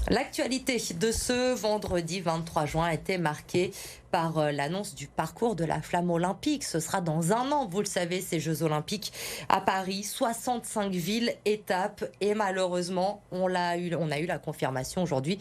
L'actualité de ce vendredi 23 juin a été marquée par l'annonce du parcours de la flamme olympique. Ce sera dans un an, vous le savez, ces Jeux olympiques à Paris. 65 villes, étapes et malheureusement, on a eu la confirmation aujourd'hui.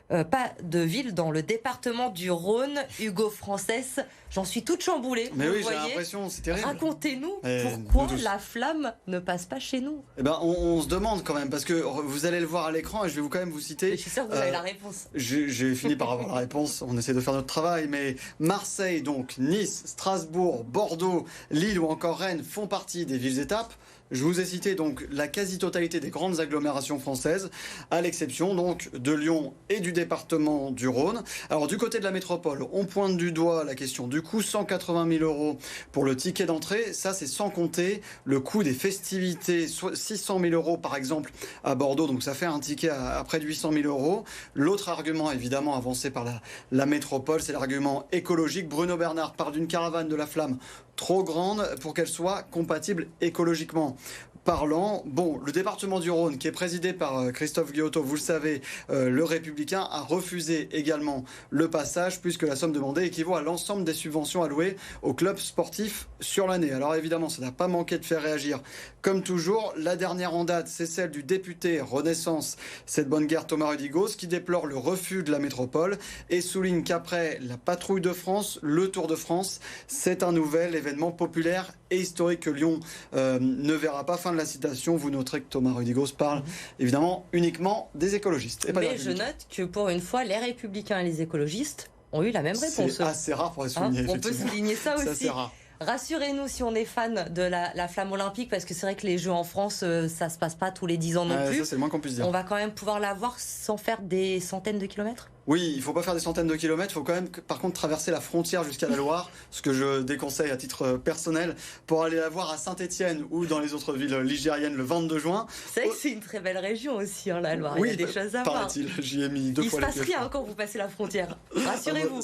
Pas de ville dans le département du Rhône. Hugo Frances, j'en suis toute chamboulée. Mais vous oui, le j'ai voyez. l'impression, c'est terrible. Racontez-nous Nous pourquoi tous. la flamme ne passe pas chez nous. Eh ben, on se demande quand même, parce que vous allez le voir à l'écran et je vais quand même vous Je citer. suis sûre que vous avez la réponse. J'ai fini par avoir la réponse, on essaie de faire notre travail, mais Marseille, donc Nice, Strasbourg, Bordeaux, Lille ou encore Rennes font partie des villes-étapes. Je vous ai cité donc la quasi-totalité des grandes agglomérations françaises, à l'exception donc de Lyon et du département du Rhône. Alors du côté de la métropole, on pointe du doigt la question du coût, 180 000 € pour le ticket d'entrée. Ça, c'est sans compter le coût des festivités, 600 000 € par exemple à Bordeaux, donc ça fait un ticket à près de 800 000 €. L'autre argument évidemment avancé par la métropole, c'est l'argument écologique. Bruno Bernard parle d'une caravane de la flamme trop grande pour qu'elle soit compatible écologiquement parlant. Bon, le département du Rhône, qui est présidé par Christophe Guillotot, vous le savez, le Républicain, a refusé également le passage, puisque la somme demandée équivaut à l'ensemble des subventions allouées aux clubs sportifs sur l'année. Alors évidemment, ça n'a pas manqué de faire réagir. Comme toujours, la dernière en date, c'est celle du député Renaissance, cette bonne guerre Thomas Rudigos, qui déplore le refus de la métropole et souligne qu'après la patrouille de France, le Tour de France, c'est un nouvel événement populaire et historique que Lyon ne verra pas. Fin de la citation. Vous noterez que Thomas Rudigos parle évidemment uniquement des écologistes. Et pas Mais je note que pour une fois, les républicains et les écologistes ont eu la même réponse. C'est assez rare pour être souligné. On peut souligner ça C'est aussi. assez rare. Rassurez-nous si on est fan de la flamme olympique, parce que c'est vrai que les Jeux en France, ça se passe pas tous les 10 ans non plus. Ça, c'est le moins qu'on puisse dire. On va quand même pouvoir la voir sans faire des centaines de kilomètres. Oui, il ne faut pas faire des centaines de kilomètres, il faut quand même par contre traverser la frontière jusqu'à la Loire, ce que je déconseille à titre personnel, pour aller la voir à Saint-Étienne ou dans les autres villes ligériennes le 22 juin. C'est vrai que c'est une très belle région aussi, hein, la Loire. Oui, il y a des choses à voir. paraît-il, j'y ai mis deux Il se fois les passe pieds. rien quand vous passez la frontière. Rassurez-vous.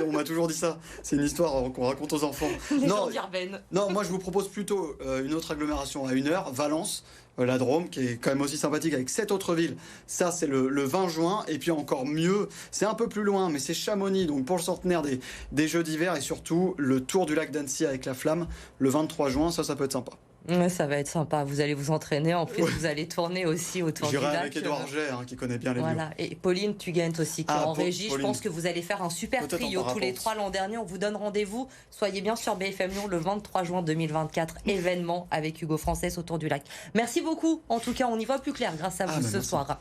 On m'a toujours dit ça. C'est une histoire qu'on raconte aux enfants. Légende urbaine. Non, moi je vous propose plutôt une autre agglomération à 1 heure, Valence. La Drôme, qui est quand même aussi sympathique avec 7 autres villes. Ça, c'est le 20 juin. Et puis encore mieux, c'est un peu plus loin, mais c'est Chamonix, donc pour le centenaire des Jeux d'hiver. Et surtout, le tour du lac d'Annecy avec la flamme, le 23 juin. Ça peut être sympa. Ouais, ça va être sympa. Vous allez vous entraîner. En plus, vous allez tourner aussi autour du lac. J'irai avec Édouard Jet, qui connaît bien les lieux. Voilà. Et Pauline Tugent aussi, qui est en régie. Pauline. Je pense que vous allez faire un super trio tous les trois. L'an dernier, on vous donne rendez-vous. Soyez bien sur BFM Lyon le 23 juin 2024. Événement avec Hugo Frances autour du lac. Merci beaucoup. En tout cas, on y voit plus clair grâce à vous ce soir.